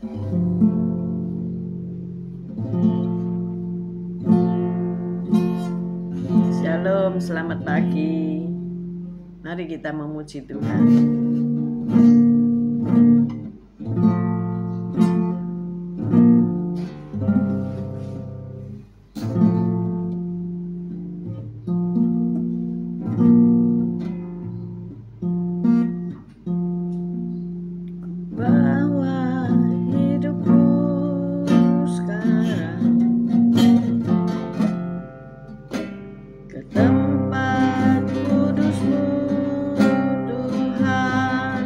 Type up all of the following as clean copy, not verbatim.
Shalom, selamat pagi. Mari kita memuji Tuhan. Bawa hidupku sekarang ke tempat kudus-Mu, Tuhan.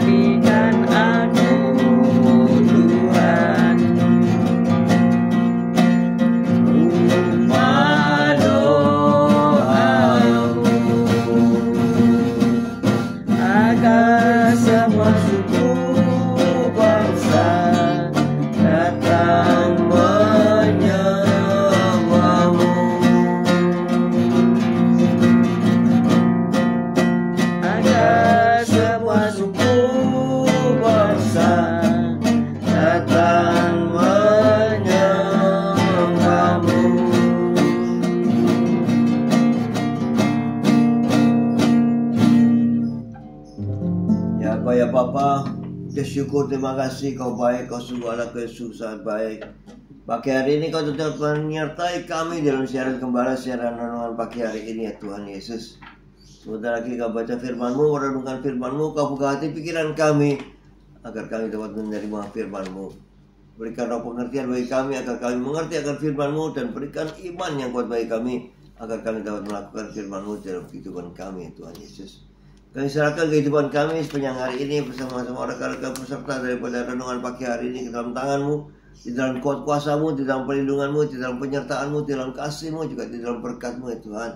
berikan aku Tuhan upah doamu, agar semua suku bangsa datang menyembahmu, agar semua suku bangsa datang menyembahmu. Ya Kau ya Bapa, kita syukur, terima kasih Kau baik, Kau sungguh Allah Yesus sangat baik. Pagi hari ini Kau tetap menyertai kami dalam siaran gembala, siaran renungan pagi hari ini ya Tuhan Yesus. Sebentar lagi Kau baca firman-Mu, merenungkan firman-Mu, Kau buka hati pikiran kami agar kami dapat menerima firman-Mu. Berikan roh pengertian bagi kami agar kami mengerti akan firman-Mu, dan berikan iman yang kuat bagi kami agar kami dapat melakukan firman-Mu dalam kehidupan kami Tuhan Yesus. Kami serahkan kehidupan kami sepanjang hari ini bersama-sama rekan-rekan peserta daripada renungan pagi hari ini ke dalam tangan-Mu, di dalam kuat kuasa-Mu, di dalam perlindungan-Mu, di dalam penyertaan-Mu, di dalam kasih-Mu, juga di dalam berkat-Mu ya Tuhan.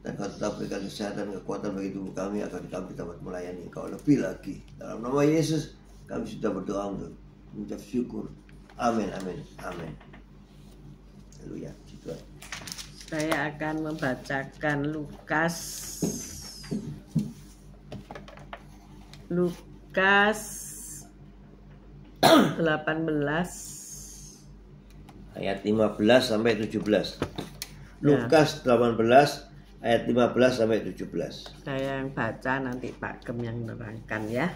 Dan Kau tetap berikan kesehatan dan kekuatan bagi tubuh kami agar kami dapat melayani Kau lebih lagi. Dalam nama Yesus kami sudah berdoa untuk mengucap syukur. Amin, amin, amin. Haleluya. Tuhan. Saya akan membacakan Lukas 18 ayat 15 sampai 17. Lukas 18 ayat 15 sampai 17. Saya yang baca, nanti Pak Gem yang menerangkan ya.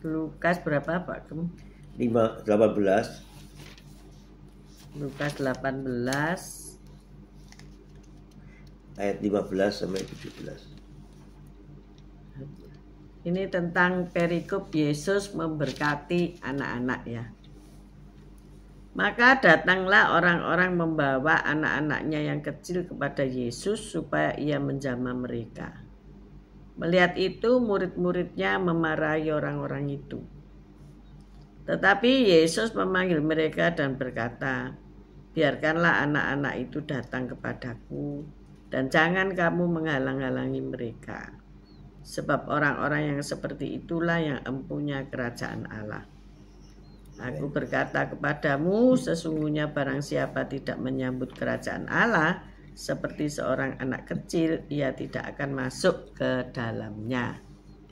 Lukas berapa Pak Gem? 18. Lukas 18 ayat 15 sampai 17. Ini tentang perikop Yesus memberkati anak-anak ya. Maka datanglah orang-orang membawa anak-anaknya yang kecil kepada Yesus supaya ia menjamah mereka. Melihat itu, murid-muridnya memarahi orang-orang itu. Tetapi Yesus memanggil mereka dan berkata, "Biarkanlah anak-anak itu datang kepadaku, dan jangan kamu menghalang-halangi mereka. Sebab orang-orang yang seperti itulah yang empunya kerajaan Allah. Aku berkata kepadamu, sesungguhnya barang siapa tidak menyambut kerajaan Allah seperti seorang anak kecil, ia tidak akan masuk ke dalamnya."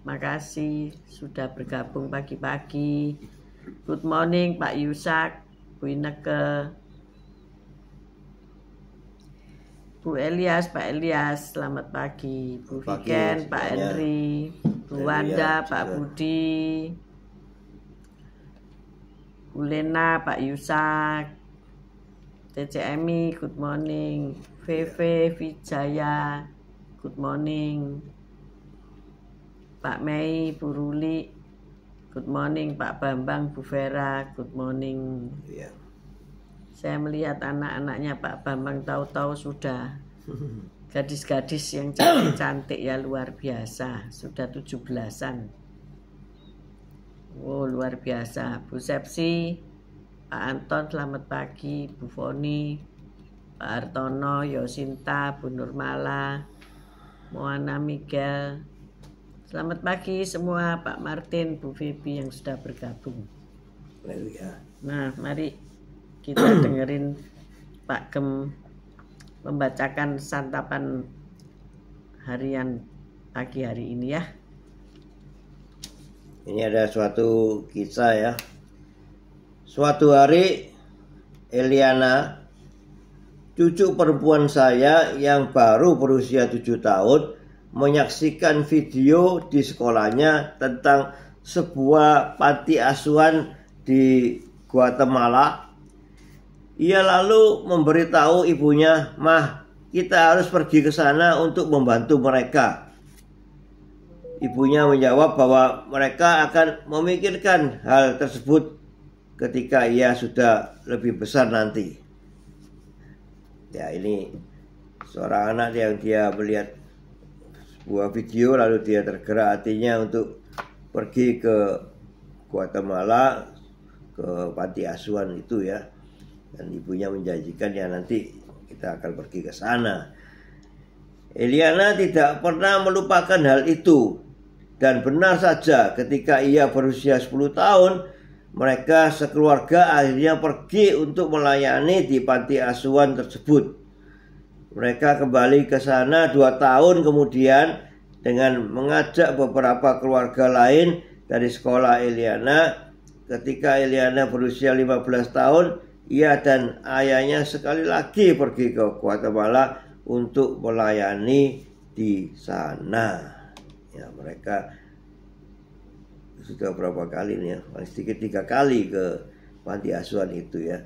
Makasih sudah bergabung pagi-pagi. Good morning Pak Yusak, Bu Ineke, Bu Elias, Pak Elias, selamat pagi. Bu Viken, Pak Henry, Bu Wanda, Pak Budi, Bu Lena, Pak Yusak, TCMI, good morning. VV, Vijaya, good morning. Pak Mei, Bu Ruli, good morning. Pak Bambang, Bu Vera, good morning. Saya melihat anak-anaknya Pak Bambang tahu-tahu sudah gadis-gadis yang cantik-cantik ya, luar biasa. Sudah 17-an. Oh, luar biasa. Bu Sepsi, Pak Anton, selamat pagi. Bu Foni, Pak Hartono, Yosinta, Bu Nurmala, Moana Miguel. Selamat pagi semua, Pak Martin, Bu Vivi yang sudah bergabung. Nah, mari kita dengerin Pak Gem membacakan santapan harian pagi hari ini ya. Ini ada suatu kisah ya. Suatu hari Eliana, cucu perempuan saya yang baru berusia 7 tahun, menyaksikan video di sekolahnya tentang sebuah panti asuhan di Guatemala. Ia lalu memberitahu ibunya, "Mah, kita harus pergi ke sana untuk membantu mereka." Ibunya menjawab bahwa mereka akan memikirkan hal tersebut ketika ia sudah lebih besar nanti. Ya, ini seorang anak yang dia melihat sebuah video lalu dia tergerak hatinya untuk pergi ke Guatemala, ke panti asuhan itu ya, dan ibunya menjanjikan ya nanti kita akan pergi ke sana. Eliana tidak pernah melupakan hal itu, dan benar saja ketika ia berusia 10 tahun, mereka sekeluarga akhirnya pergi untuk melayani di panti asuhan tersebut. Mereka kembali ke sana 2 tahun kemudian dengan mengajak beberapa keluarga lain dari sekolah Eliana. Ketika Eliana berusia 15 tahun, ia dan ayahnya sekali lagi pergi ke Guatemala untuk melayani di sana. Ya, mereka sudah berapa kali nih ya, paling sedikit 3 kali ke panti asuhan itu ya.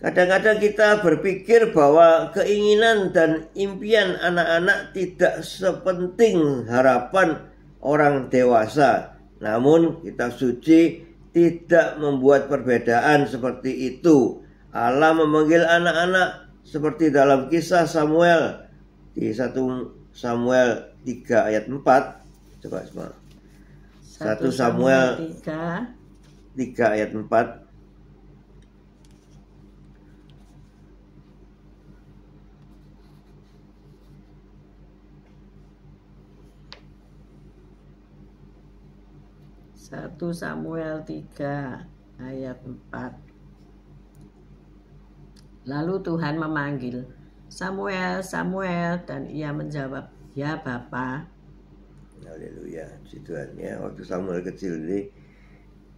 Kadang-kadang kita berpikir bahwa keinginan dan impian anak-anak tidak sepenting harapan orang dewasa. Namun kitab suci tidak membuat perbedaan seperti itu. Allah memanggil anak-anak seperti dalam kisah Samuel di 1 Samuel 3 ayat 4. Coba semua. 1 Samuel 3 ayat 4. Satu Samuel 3 ayat 4. Lalu Tuhan memanggil, Samuel, Samuel, dan ia menjawab, ya Bapa. Haleluya, puji Tuhan ya. Waktu Samuel kecil ini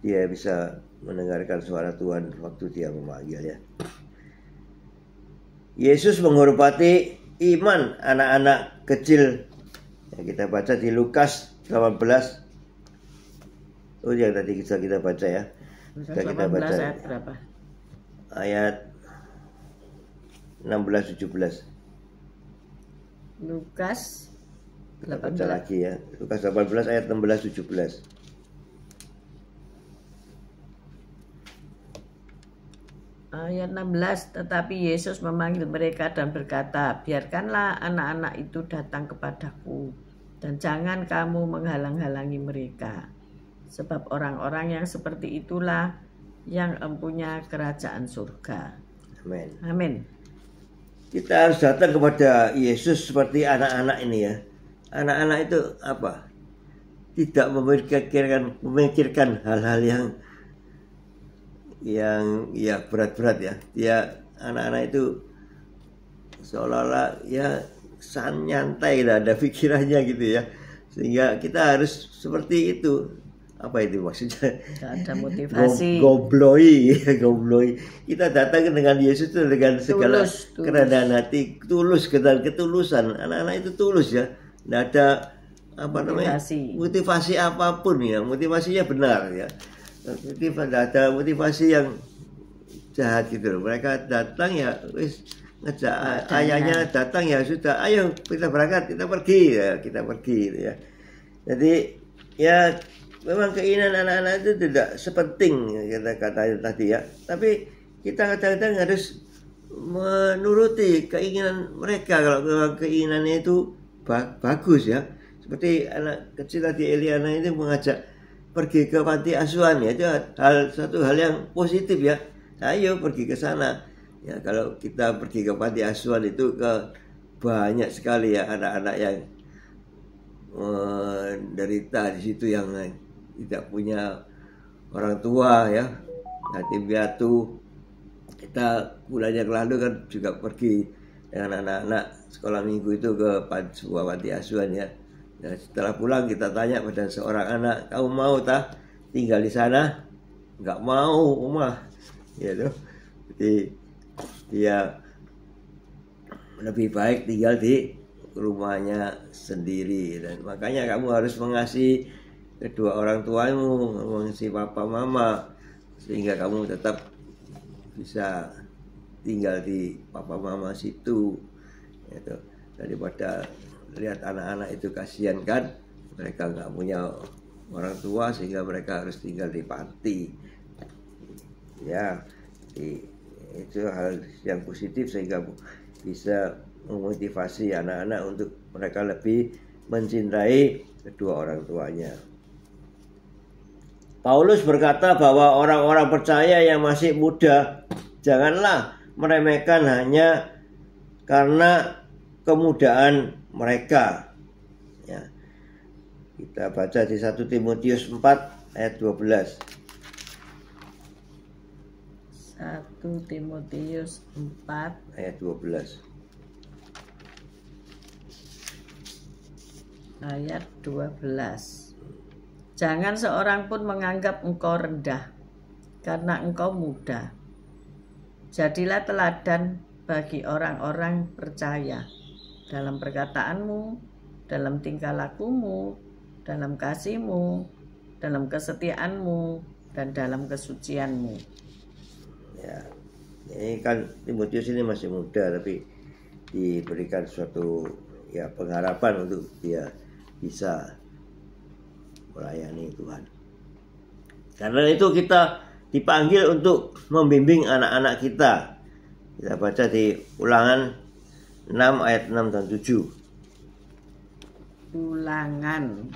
dia bisa mendengarkan suara Tuhan waktu dia memanggil ya. Yesus menghormati iman anak-anak kecil. Ya, kita baca di Lukas 18. Oh, yang tadi kita baca ya. Kita baca ayat berapa? Ayat 16-17. Lukas 18. Kita baca lagi ya. Lukas 18 ayat 16-17. Ayat 16, tetapi Yesus memanggil mereka dan berkata, biarkanlah anak-anak itu datang kepadaku, dan jangan kamu menghalang-halangi mereka. Sebab orang-orang yang seperti itulah yang empunya kerajaan surga. Amin. Amin. Kita harus datang kepada Yesus seperti anak-anak ini ya. Anak-anak itu apa? Tidak memikirkan hal-hal yang ya berat-berat ya. Dia anak-anak itu seolah-olah ya santai lah ada pikirannya gitu ya. Sehingga kita harus seperti itu. Apa itu maksudnya? Ada motivasi. Gobloi. Kita datang dengan Yesus itu dengan segala kerendahan hati, tulus, ketulusan. Anak-anak itu tulus ya. Tidak ada motivasi apapun ya. Motivasinya benar ya. Tidak ada motivasi yang jahat gitu loh. Mereka datang ya wis ngejak ayahnya datang ya sudah, ayo kita berangkat, kita pergi gitu ya. Jadi ya memang keinginan anak-anak itu tidak sepenting kata tadi ya. Tapi kita kadang-kadang harus menuruti keinginan mereka kalau memang keinginannya itu bagus ya. Seperti anak kecil tadi Eliana itu mengajak pergi ke panti asuhan ya, itu satu hal yang positif ya. Ayo pergi ke sana. Ya kalau kita pergi ke panti asuhan itu banyak sekali ya anak-anak yang menderita di situ yang tidak punya orang tua ya, yatim piatu. Kita bulan yang lalu kan juga pergi dengan anak-anak sekolah minggu itu ke sebuah panti asuhan ya. Nah, setelah pulang kita tanya pada seorang anak, kamu mau tak tinggal di sana? Enggak mau, Omah. Gitu. Jadi dia lebih baik tinggal di rumahnya sendiri, dan makanya kamu harus mengasihi kedua orang tuamu, mengasihi papa mama, sehingga kamu tetap bisa tinggal di papa mama situ gitu. Daripada lihat anak-anak itu kasihan kan, mereka nggak punya orang tua sehingga mereka harus tinggal di panti ya. Itu hal yang positif sehingga bisa memotivasi anak-anak untuk mereka lebih mencintai kedua orang tuanya. Paulus berkata bahwa orang-orang percaya yang masih muda janganlah meremehkan hanya karena kemudaan mereka. Ya. Kita baca di 1 Timotius 4 ayat 12. 1 Timotius 4 ayat 12. Ayat 12. Jangan seorang pun menganggap engkau rendah karena engkau muda. Jadilah teladan bagi orang-orang percaya dalam perkataanmu, dalam tingkah lakumu, dalam kasihmu, dalam kesetiaanmu, dan dalam kesucianmu. Ya, ini kan Timotius ini masih muda, tapi diberikan suatu pengharapan untuk dia bisa melayani Tuhan. Karena itu kita dipanggil untuk membimbing anak-anak kita. Kita baca di Ulangan 6 ayat 6 dan 7. Ulangan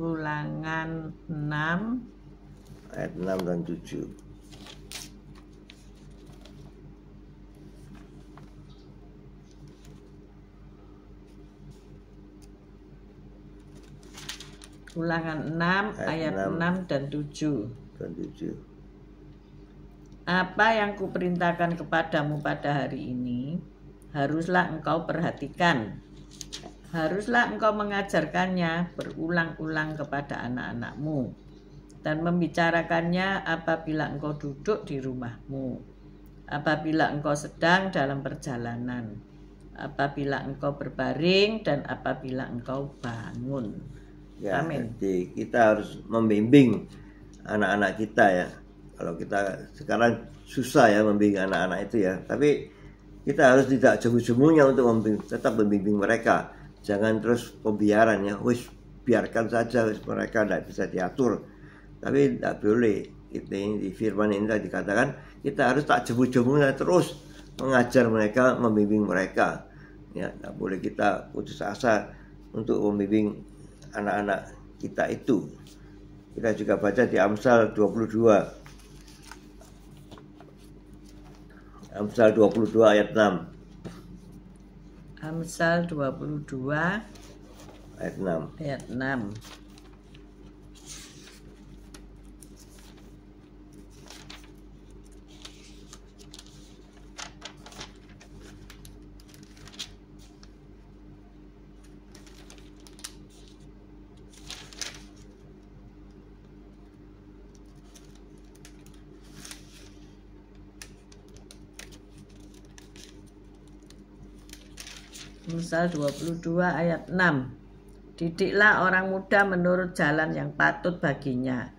Ulangan 6 ayat 6 dan 7. Ulangan 6 ayat 6 dan 7. Apa yang kuperintahkan kepadamu pada hari ini, haruslah engkau perhatikan. Haruslah engkau mengajarkannya berulang-ulang kepada anak-anakmu dan membicarakannya apabila engkau duduk di rumahmu, apabila engkau sedang dalam perjalanan, apabila engkau berbaring, dan apabila engkau bangun. Ya, amin. Jadi kita harus membimbing anak-anak kita ya. Kalau kita sekarang susah ya membimbing anak-anak itu ya. Tapi kita harus tidak jemu-jemunya untuk tetap membimbing mereka. Jangan terus pembiaran ya. Biarkan saja mereka tidak bisa diatur. Tapi tidak boleh. Di firman ini tadi dikatakan kita harus tak jemu-jemunya terus mengajar mereka, membimbing mereka. Ya, tidak boleh kita putus asa untuk membimbing anak-anak kita itu. Kita juga baca di Amsal 22. Amsal 22 ayat 6. Amsal 22 ayat 6. Ayat 6. Amsal 22 ayat 6. Didiklah orang muda menurut jalan yang patut baginya,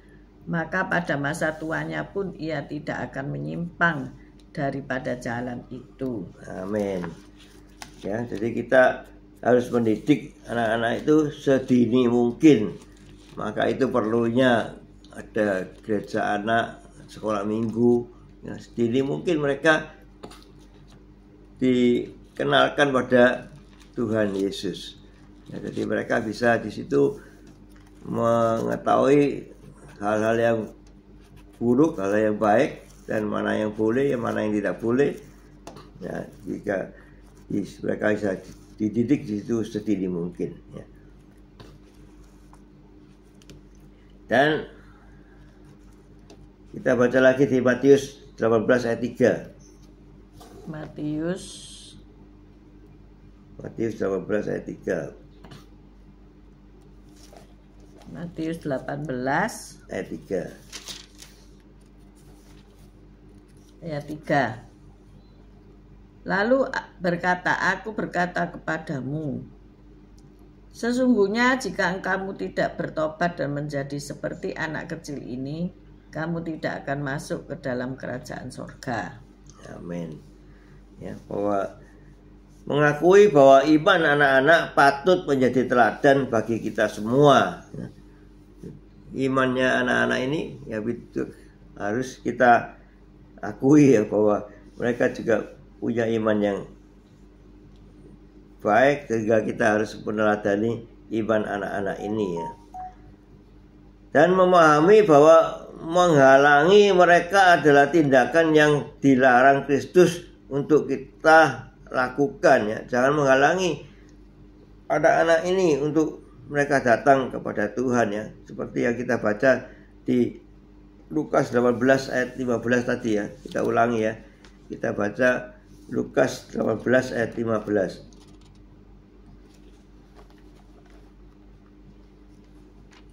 maka pada masa tuanya pun ia tidak akan menyimpang daripada jalan itu. Amin. Ya, jadi kita harus mendidik anak-anak itu sedini mungkin. Maka itu perlunya ada gereja anak, sekolah minggu. Ya, sedini mungkin mereka dikenalkan pada Tuhan Yesus. Ya, jadi mereka bisa di situ mengetahui hal-hal yang buruk, hal yang baik, dan mana yang boleh, mana yang tidak boleh. Ya, jika mereka bisa dididik di situ sedini mungkin. Ya. Dan kita baca lagi di Matius 18 ayat 3. Matius 18 ayat 3. Matius 18 ayat 3. Ayat 3. Lalu aku berkata kepadamu, sesungguhnya jika kamu tidak bertobat dan menjadi seperti anak kecil ini, kamu tidak akan masuk ke dalam kerajaan sorga. Amin. Ya, bahwa mengakui bahwa iman anak-anak patut menjadi teladan bagi kita semua. Imannya anak-anak ini ya betul harus kita akui ya bahwa mereka juga punya iman yang baik, sehingga kita harus meneladani iman anak-anak ini ya. Dan memahami bahwa menghalangi mereka adalah tindakan yang dilarang Kristus untuk kita lakukan ya. Jangan menghalangi anak-anak ini untuk mereka datang kepada Tuhan ya. Seperti yang kita baca di Lukas 18 ayat 15 tadi ya. Kita ulangi ya. Kita baca Lukas 18 ayat 15.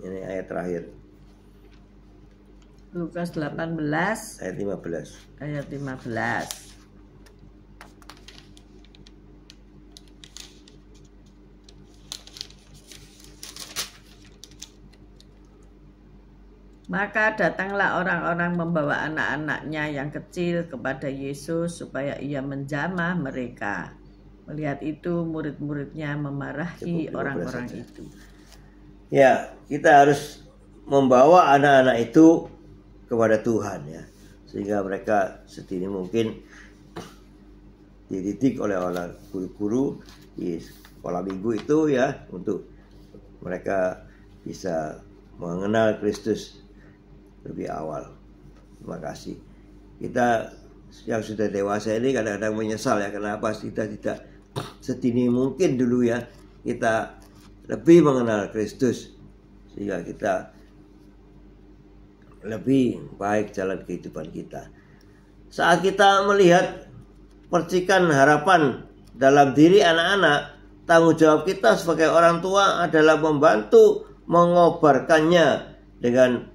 Ini ayat terakhir. Lukas 18 ayat 15. Ayat 15. Maka datanglah orang-orang membawa anak-anaknya yang kecil kepada Yesus supaya ia menjamah mereka. Melihat itu murid-muridnya memarahi orang-orang itu. Ya, kita harus membawa anak-anak itu kepada Tuhan ya, sehingga mereka sedini mungkin dididik oleh orang guru-guru di sekolah minggu itu ya, untuk mereka bisa mengenal Kristus lebih awal. Terima kasih. Kita yang sudah dewasa ini kadang-kadang menyesal ya, kenapa kita tidak sedini mungkin dulu ya kita lebih mengenal Kristus, sehingga kita lebih baik jalan kehidupan kita. Saat kita melihat percikan harapan dalam diri anak-anak, tanggung jawab kita sebagai orang tua adalah membantu mengobarkannya dengan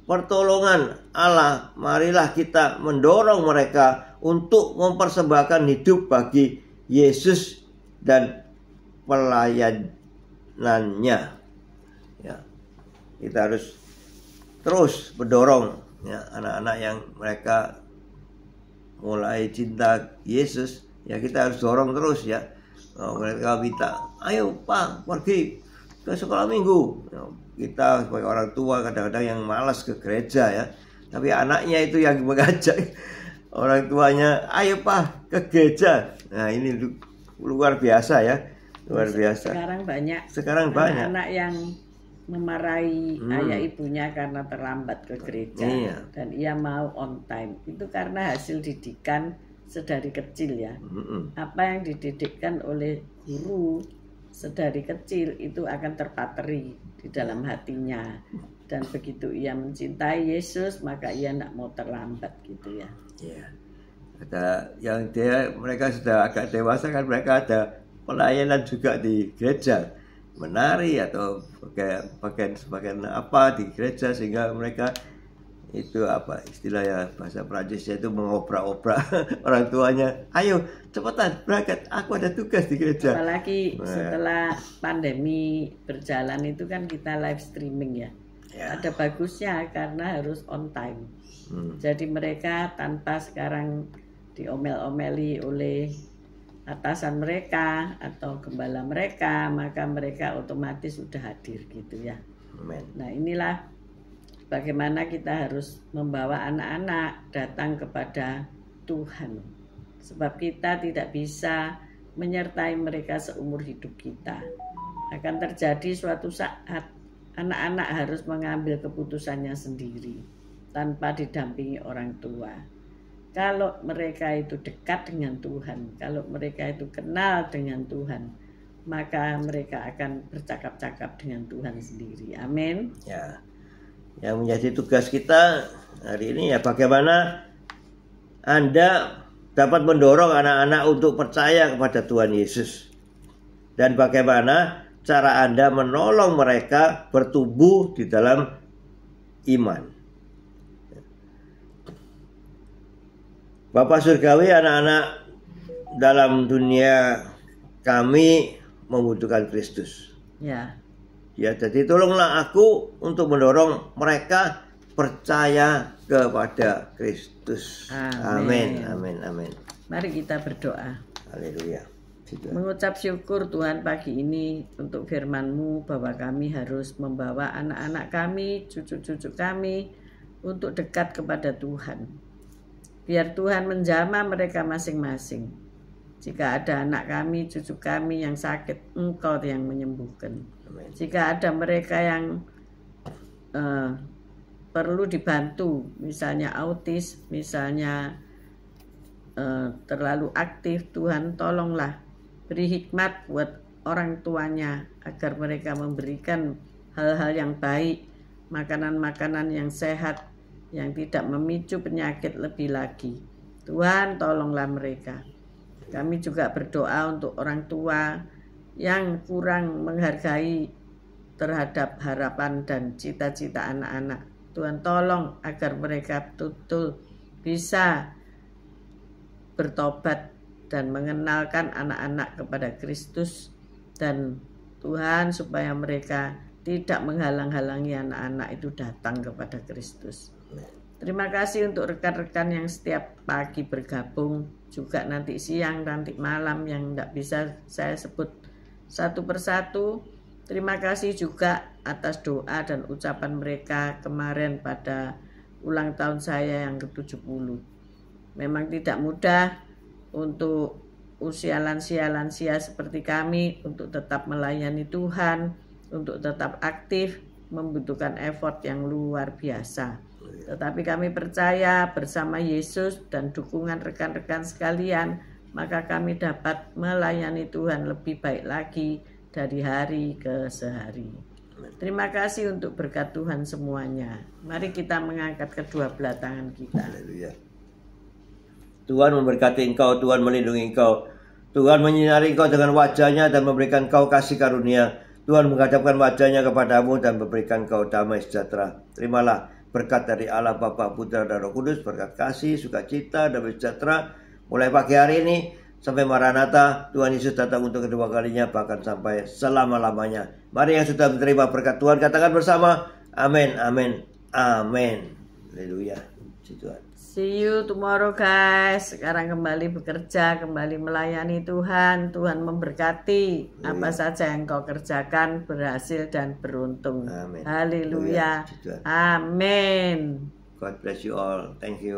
pertolongan Allah. Marilah kita mendorong mereka untuk mempersembahkan hidup bagi Yesus dan pelayanannya. Ya, kita harus terus mendorong ya anak-anak yang mereka mulai cinta Yesus. Ya, kita harus dorong terus ya. Mereka minta, ayo Pak pergi ke sekolah minggu. Kita sebagai orang tua kadang-kadang yang malas ke gereja ya, tapi anaknya itu yang mengajak orang tuanya, ayo Pak ke gereja. Nah, ini luar biasa ya, luar biasa. Sekarang banyak anak yang memarahi ayah ibunya karena terlambat ke gereja. Iya. Dan ia mau on time. Itu karena hasil didikan sedari kecil ya. Apa yang dididikkan oleh guru sedari kecil itu akan terpateri di dalam hatinya, dan begitu ia mencintai Yesus maka ia tidak mau terlambat gitu ya. Iya. Ada yang mereka sudah agak dewasa kan, mereka ada pelayanan juga di gereja, menari atau pakaian apa di gereja, sehingga mereka itu apa istilahnya bahasa Prancisnya itu mengobrak-obrak orang tuanya, ayo cepetan berangkat, aku ada tugas di gereja. Apalagi setelah pandemi berjalan itu kan kita live streaming ya. Ada bagusnya karena harus on time. Jadi mereka tanpa sekarang diomel-omeli oleh atasan mereka atau gembala mereka, maka mereka otomatis sudah hadir gitu ya. Amen. Nah, inilah bagaimana kita harus membawa anak-anak datang kepada Tuhan. Sebab kita tidak bisa menyertai mereka seumur hidup kita. Akan terjadi suatu saat anak-anak harus mengambil keputusannya sendiri tanpa didampingi orang tua. Kalau mereka itu dekat dengan Tuhan, kalau mereka itu kenal dengan Tuhan, maka mereka akan bercakap-cakap dengan Tuhan sendiri. Amin. Ya. Yang menjadi tugas kita hari ini ya, bagaimana Anda dapat mendorong anak-anak untuk percaya kepada Tuhan Yesus, dan bagaimana cara Anda menolong mereka bertumbuh di dalam iman. Bapak Surgawi, anak-anak dalam dunia kami membutuhkan Kristus. Ya. Ya, jadi tolonglah aku untuk mendorong mereka percaya kepada Kristus. Amin. Amin. Amin. Mari kita berdoa. Haleluya. Mengucap syukur Tuhan pagi ini untuk firman-Mu bahwa kami harus membawa anak-anak kami, cucu-cucu kami untuk dekat kepada Tuhan. Biar Tuhan menjamah mereka masing-masing. Jika ada anak kami, cucu kami yang sakit, Engkau yang menyembuhkan. Amin. Jika ada mereka yang perlu dibantu, misalnya autis, misalnya terlalu aktif, Tuhan tolonglah beri hikmat buat orang tuanya agar mereka memberikan hal-hal yang baik, makanan-makanan yang sehat, yang tidak memicu penyakit lebih lagi. Tuhan tolonglah mereka. Kami juga berdoa untuk orang tua yang kurang menghargai terhadap harapan dan cita-cita anak-anak. Tuhan tolong agar mereka betul-betul bisa bertobat dan mengenalkan anak-anak kepada Kristus, dan Tuhan supaya mereka tidak menghalang-halangi anak-anak itu datang kepada Kristus. Terima kasih untuk rekan-rekan yang setiap pagi bergabung, juga nanti siang, nanti malam yang tidak bisa saya sebut satu persatu. Terima kasih juga atas doa dan ucapan mereka kemarin pada ulang tahun saya yang ke-70. Memang tidak mudah untuk usia lansia-lansia seperti kami untuk tetap melayani Tuhan, untuk tetap aktif, membutuhkan effort yang luar biasa. Tetapi kami percaya bersama Yesus dan dukungan rekan-rekan sekalian, maka kami dapat melayani Tuhan lebih baik lagi dari hari ke sehari. Terima kasih untuk berkat Tuhan semuanya. Mari kita mengangkat kedua belah tangan kita. Haleluya. Tuhan memberkati engkau, Tuhan melindungi engkau, Tuhan menyinari engkau dengan wajahnya dan memberikan engkau kasih karunia. Tuhan menghadapkan wajahnya kepadamu dan memberikan engkau damai sejahtera. Terimalah berkat dari Allah Bapa, Putra, dan Roh Kudus, berkat kasih, sukacita, damai sejahtera mulai pagi hari ini sampai Maranatha. Tuhan Yesus datang untuk kedua kalinya, bahkan sampai selama-lamanya. Mari yang sudah menerima berkat Tuhan katakan bersama, amin, amin, amin. Haleluya. Tuhan. See you tomorrow guys. Sekarang kembali bekerja, kembali melayani Tuhan. Tuhan memberkati apa saja yang kau kerjakan berhasil dan beruntung. Amin. Haleluya. Amin. God bless you all. Thank you.